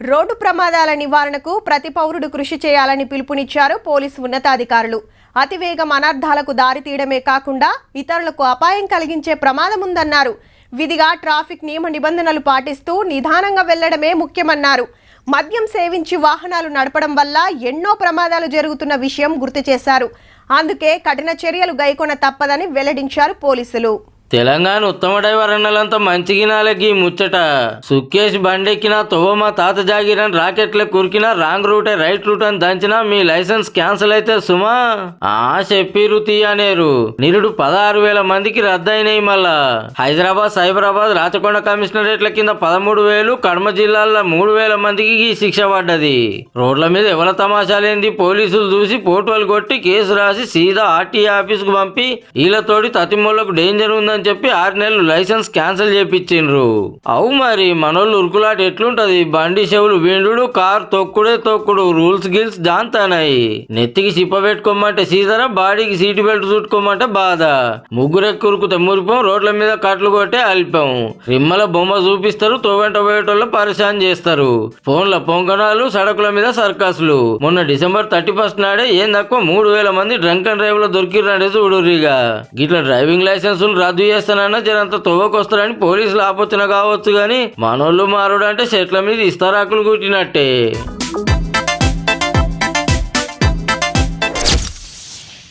Road ప్రమాదాల నివారణకు ప్రతి పౌరుడు కృషి చేయాలని పిలుపునిచ్చారు పోలీసు ఉన్నతాధికారులు. అతివేగం అనర్థాలకు దారితీయడమే కాకుండా ఇతరులకు అపాయం కలిగించే ప్రమాదం ఉందన్నారు. విధిగా ట్రాఫిక్ నియమ నిబంధనలు పాటిస్తూ నిదానంగా వెళ్లడమే ముఖ్యమన్నారు. మద్యం సేవించి వాహనాలు నడపడం వల్ల ఎన్నో ప్రమాదాలు జరుగుతున్న విషయం గుర్తు చేశారు. అందుకే కఠిన చర్యలు గైకొన తప్పదని వెల్లడించారు పోలీసులు. తెలంగాణ ఉత్తమ డ్రైవర్ అన్నలంతా మంచిగినాలకి ముచ్చట. సుక్కేసి బండెక్కినా తొవ్వ మా తాత జాగిరని రాకెట్లే కురికినా రాంగ్ రూటే రైట్ రూట్ అని దంచినా మీ లైసెన్స్ క్యాన్సిల్ అయితే సుమా చెప్పిరు తీయనేరు. నిరుడు 16,000 మందికి రద్దయినాయి. మళ్ళా హైదరాబాద్, సైబరాబాద్, రాచకొండ కమిషనరేట్ల కింద 13,000, కడమ జిల్లాల్లో 3,000 మందికి శిక్ష పడ్డది. రోడ్ల మీద ఎవల తమాషాలేంది పోలీసులు చూసి పోటోలు కొట్టి కేసు రాసి సీదా ఆర్టీఏ ఆఫీస్ కు పంపి వీళ్ళతోటి తతిమూలకు డేంజర్ ఉందని చెప్పి 6 నెలలు లైసెన్స్ క్యాన్సిల్ చేపించిండ్రు. అవు మరి మనోళ్ళు ఉరుకులాట ఎట్లుంటది. బండి చెవులు విండు, కార్ తొక్కుడు రూల్స్ గిల్స్ జాంతానాయి. నెత్తికి సిప్ప పెట్టుకోమంటే సీదరా, బాడీకి సీట్ బెల్ట్ చుట్టుకోమంటే బాధ. ముగ్గురెక్కి ఉరుకుతే మురిపం, రోడ్ల మీద కట్లు కొట్టే అల్పం. రిమ్మల బొమ్మ చూపిస్తారు, తోవెంట పోయేటోళ్ళ పరిశాన్ చేస్తారు. ఫోన్ల పొంకణాలు, సడకుల మీద సర్కస్లు. మొన్న డిసెంబర్ 31 నాడే ఏం తక్కువ 3,000 మంది డ్రంక్ అండ్ డ్రైవ్ లో దొరికిరండే చూడురిగా. గిట్ల డ్రైవింగ్ లైసెన్సులు రద్దు చేస్తానన్నా జరంత తొవ్వకొస్తారని పోలీసులు ఆపొచ్చిన కావచ్చు గాని మనోళ్ళు మారుడు అంటే చెట్ల మీద ఇస్తారాకులు కుట్టినట్టే.